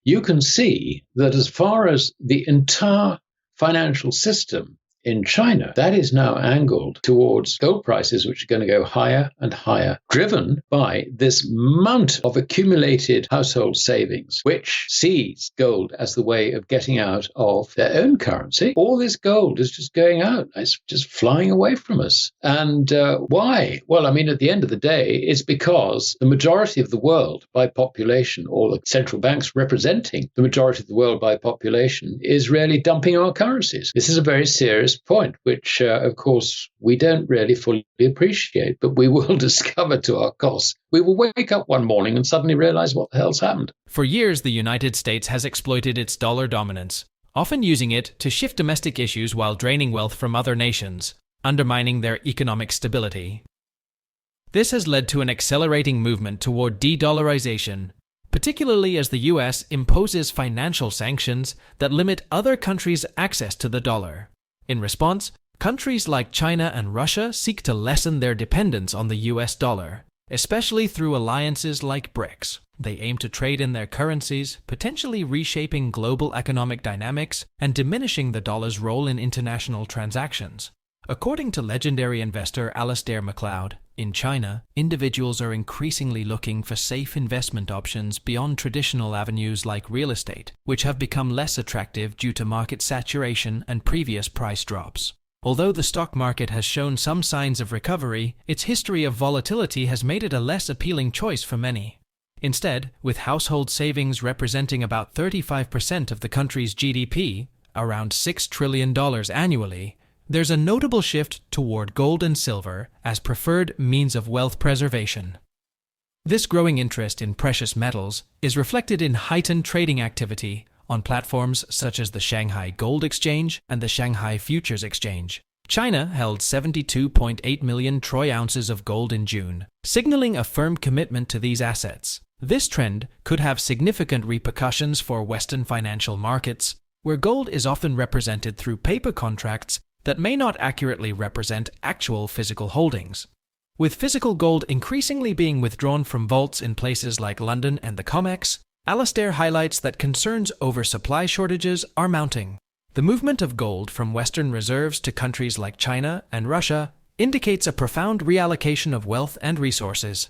you can see that as far as the entire financial system in China, that is now angled towards gold prices, which are going to go higher and higher, driven by this amount of accumulated household savings, which sees gold as the way of getting out of their own currency. All this gold is just going out. It's just flying away from us. And why? Well, I mean, at the end of the day, it's because the majority of the world by population, or the central banks representing the majority of the world by population, is really dumping our currencies. This is a very serious point, which, of course, we don't really fully appreciate, but we will discover to our cost. We will wake up one morning and suddenly realize what the hell's happened. For years, the United States has exploited its dollar dominance, often using it to shift domestic issues while draining wealth from other nations, undermining their economic stability. This has led to an accelerating movement toward de-dollarization, particularly as the US imposes financial sanctions that limit other countries' access to the dollar. In response, countries like China and Russia seek to lessen their dependence on the US dollar, especially through alliances like BRICS. They aim to trade in their currencies, potentially reshaping global economic dynamics and diminishing the dollar's role in international transactions. According to legendary investor Alasdair Macleod, in China, individuals are increasingly looking for safe investment options beyond traditional avenues like real estate, which have become less attractive due to market saturation and previous price drops. Although the stock market has shown some signs of recovery, its history of volatility has made it a less appealing choice for many. Instead, with household savings representing about 35% of the country's GDP, around $6 trillion annually, there's a notable shift toward gold and silver as preferred means of wealth preservation. This growing interest in precious metals is reflected in heightened trading activity on platforms such as the Shanghai Gold Exchange and the Shanghai Futures Exchange. China held 72.8 million troy ounces of gold in June, signaling a firm commitment to these assets. This trend could have significant repercussions for Western financial markets, where gold is often represented through paper contracts that may not accurately represent actual physical holdings. With physical gold increasingly being withdrawn from vaults in places like London and the COMEX, Alasdair highlights that concerns over supply shortages are mounting. The movement of gold from Western reserves to countries like China and Russia indicates a profound reallocation of wealth and resources.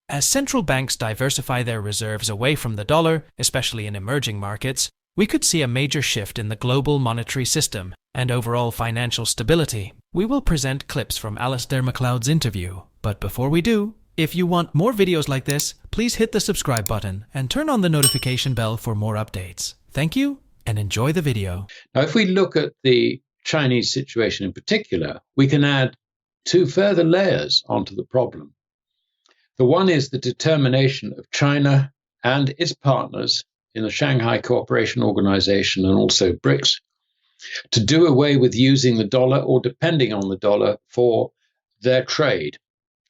As central banks diversify their reserves away from the dollar, especially in emerging markets, we could see a major shift in the global monetary system and overall financial stability. We will present clips from Alasdair Macleod's interview, but before we do, if you want more videos like this, please hit the subscribe button and turn on the notification bell for more updates. Thank you, and enjoy the video. Now, if we look at the Chinese situation in particular, we can add two further layers onto the problem. The one is the determination of China and its partners in the Shanghai Cooperation Organization and also BRICS to do away with using the dollar or depending on the dollar for their trade.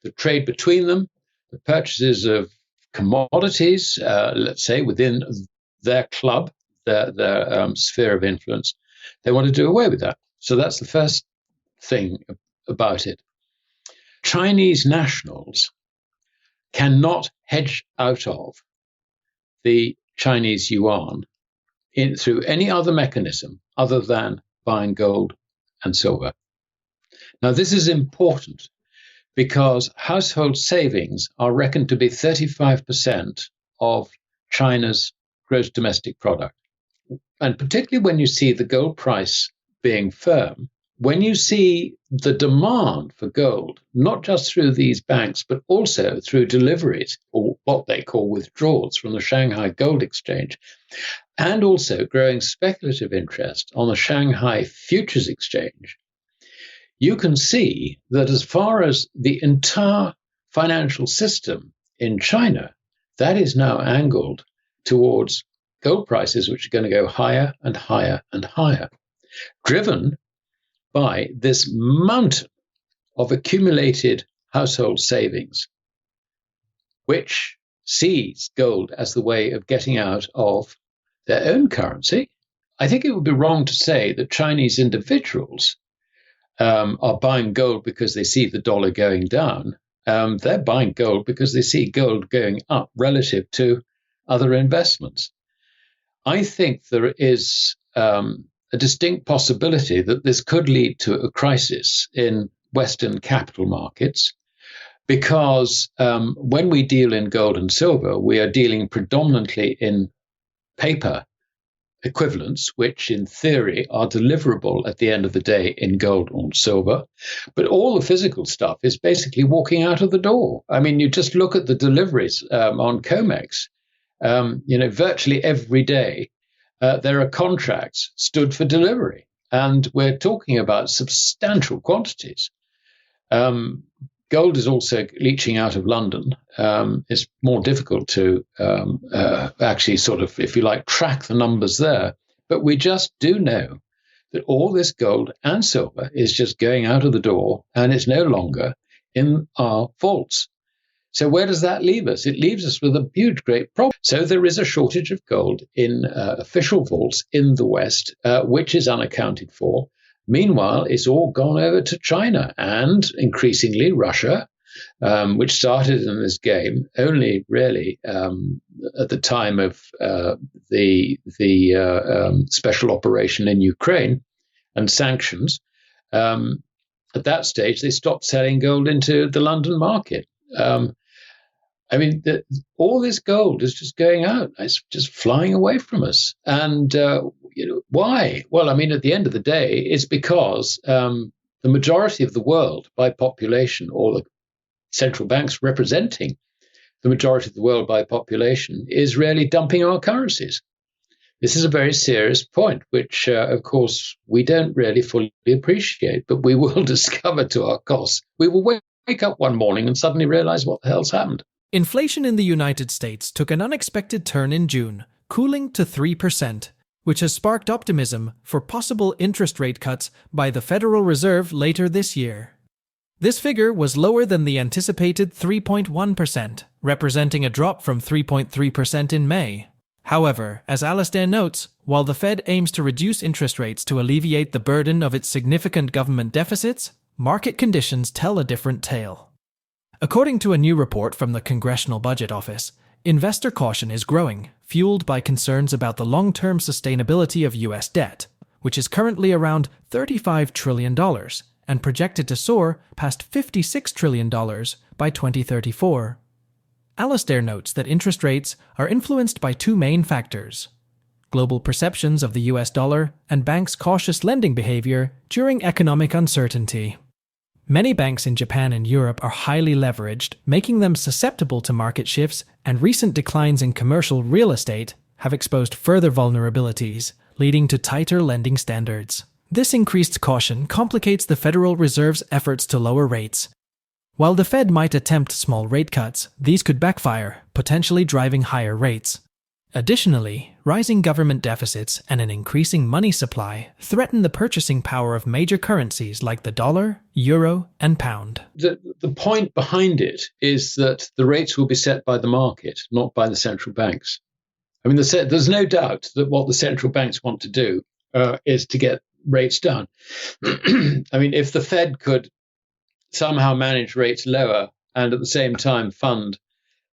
The trade between them, the purchases of commodities, let's say, within their club, their sphere of influence, they want to do away with that. So that's the first thing about it. Chinese nationals cannot hedge out of the Chinese yuan through any other mechanism other than buying gold and silver. Now, this is important because household savings are reckoned to be 35% of China's gross domestic product. And particularly when you see the gold price being firm, when you see the demand for gold, not just through these banks, but also through deliveries, or what they call withdrawals from the Shanghai Gold Exchange, and also growing speculative interest on the Shanghai Futures Exchange, you can see that as far as the entire financial system in China, that is now angled towards gold prices, which are going to go higher and higher and higher, driven by this mountain of accumulated household savings, which sees gold as the way of getting out of their own currency. I think it would be wrong to say that Chinese individuals are buying gold because they see the dollar going down. They're buying gold because they see gold going up relative to other investments. I think there is a distinct possibility that this could lead to a crisis in Western capital markets, because when we deal in gold and silver, we are dealing predominantly in paper equivalents, which in theory are deliverable at the end of the day in gold or silver. But all the physical stuff is basically walking out of the door. I mean, you just look at the deliveries on COMEX. Virtually every day there are contracts stood for delivery, and we're talking about substantial quantities. Gold is also leaching out of London. It's more difficult to actually sort of, if you like, track the numbers there. But we just do know that all this gold and silver is just going out of the door, and it's no longer in our vaults. So where does that leave us? It leaves us with a huge, great problem. So there is a shortage of gold in official vaults in the West, which is unaccounted for. Meanwhile, it's all gone over to China and increasingly Russia, which started in this game only really at the time of the special operation in Ukraine and sanctions. At that stage, they stopped selling gold into the London market. All this gold is just going out. It's just flying away from us. And why? Well, at the end of the day, it's because the majority of the world by population, or the central banks representing the majority of the world by population, is really dumping our currencies. This is a very serious point, which, of course, we don't really fully appreciate, but we will discover to our cost. We will wake up one morning and suddenly realize what the hell's happened. Inflation in the United States took an unexpected turn in June, cooling to 3%, which has sparked optimism for possible interest rate cuts by the Federal Reserve later this year. This figure was lower than the anticipated 3.1%, representing a drop from 3.3% in May. However, as Alasdair notes, while the Fed aims to reduce interest rates to alleviate the burden of its significant government deficits, market conditions tell a different tale. According to a new report from the Congressional Budget Office, investor caution is growing, fueled by concerns about the long-term sustainability of U.S. debt, which is currently around $35 trillion and projected to soar past $56 trillion by 2034. Alasdair notes that interest rates are influenced by two main factors: global perceptions of the US dollar and banks' cautious lending behavior during economic uncertainty. Many banks in Japan and Europe are highly leveraged, making them susceptible to market shifts, and recent declines in commercial real estate have exposed further vulnerabilities, leading to tighter lending standards. This increased caution complicates the Federal Reserve's efforts to lower rates. While the Fed might attempt small rate cuts, these could backfire, potentially driving higher rates. Additionally, rising government deficits and an increasing money supply threaten the purchasing power of major currencies like the dollar, euro, and pound. The point behind it is that the rates will be set by the market, not by the central banks. There's no doubt that what the central banks want to do is to get rates down. If the Fed could somehow manage rates lower and at the same time fund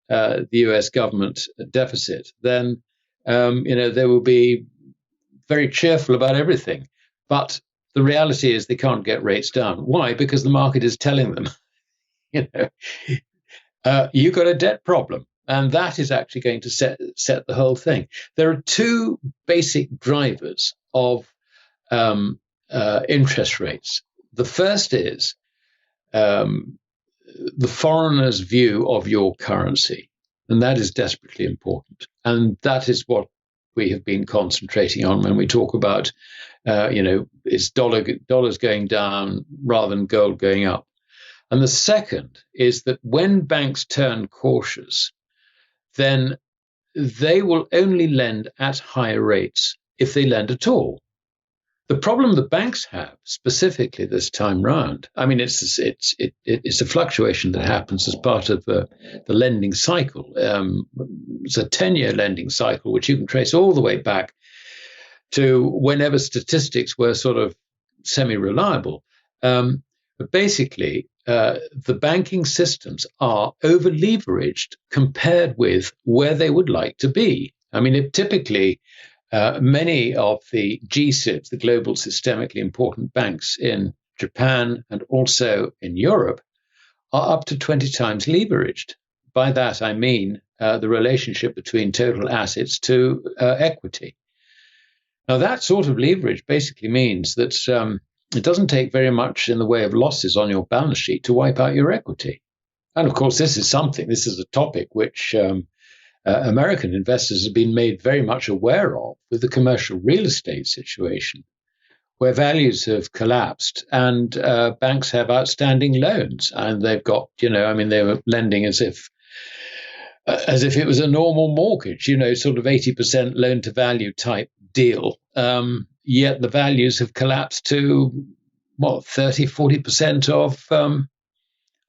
the US government deficit, then they will be very cheerful about everything. But the reality is they can't get rates down. Why? Because the market is telling them, you've got a debt problem. And that is actually going to set the whole thing. There are two basic drivers of interest rates. The first is the foreigner's view of your currency, and that is desperately important. And that is what we have been concentrating on when we talk about, is dollars going down rather than gold going up. And the second is that when banks turn cautious, then they will only lend at higher rates if they lend at all. The problem the banks have, specifically this time round, it's a fluctuation that happens as part of the lending cycle. It's a 10-year lending cycle, which you can trace all the way back to whenever statistics were sort of semi-reliable. But basically, the banking systems are over-leveraged compared with where they would like to be. Typically, Many of the GSIBs, the global systemically important banks in Japan and also in Europe, are up to 20 times leveraged. By that, I mean the relationship between total assets to equity. Now, that sort of leverage basically means that it doesn't take very much in the way of losses on your balance sheet to wipe out your equity. And of course, this is a topic which American investors have been made very much aware of with the commercial real estate situation, where values have collapsed and banks have outstanding loans. And they've got, they were lending as if it was a normal mortgage, sort of 80% loan to value type deal. Yet the values have collapsed to, 30, 40% of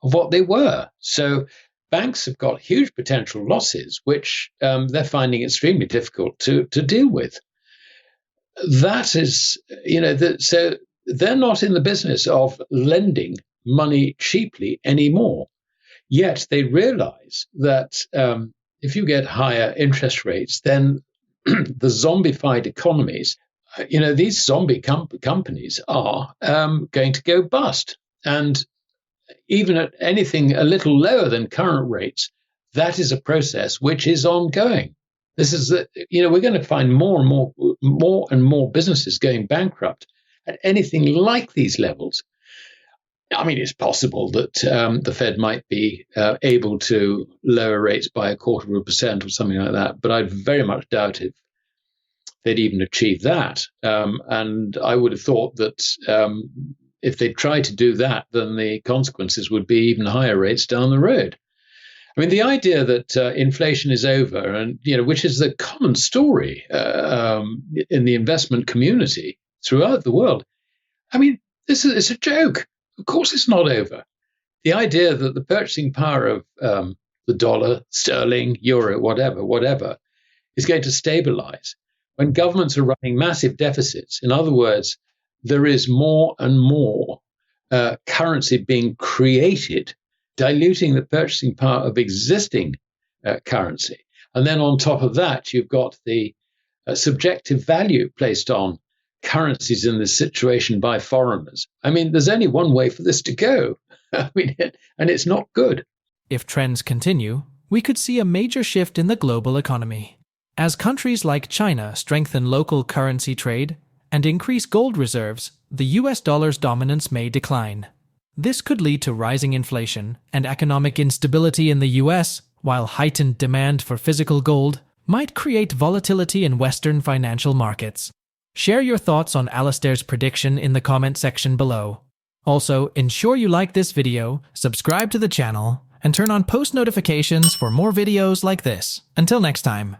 what they were. So banks have got huge potential losses, which they're finding extremely difficult to deal with. That is, so they're not in the business of lending money cheaply anymore. Yet they realize that if you get higher interest rates, then the zombified economies, these zombie companies are going to go bust. And even at anything a little lower than current rates, that is a process which is ongoing. This is we're going to find more and more businesses going bankrupt at anything like these levels. I mean, it's possible that the Fed might be able to lower rates by 0.25% or something like that, but I very much doubt if they'd even achieve that. And I would have thought that if they tried to do that, then the consequences would be even higher rates down the road. I mean, the idea that inflation is over, and which is the common story in the investment community throughout the world. I mean, it's a joke. Of course, it's not over. The idea that the purchasing power of the dollar, sterling, euro, whatever, is going to stabilize when governments are running massive deficits. In other words, there is more and more currency being created, diluting the purchasing power of existing currency. And then on top of that, you've got the subjective value placed on currencies in this situation by foreigners. I mean, there's only one way for this to go. I mean, and it's not good. If trends continue, we could see a major shift in the global economy. As countries like China strengthen local currency trade and increase gold reserves, the US dollar's dominance may decline. This could lead to rising inflation and economic instability in the US, while heightened demand for physical gold might create volatility in Western financial markets. Share your thoughts on Alasdair's prediction in the comment section below. Also, ensure you like this video, subscribe to the channel, and turn on post notifications for more videos like this. Until next time.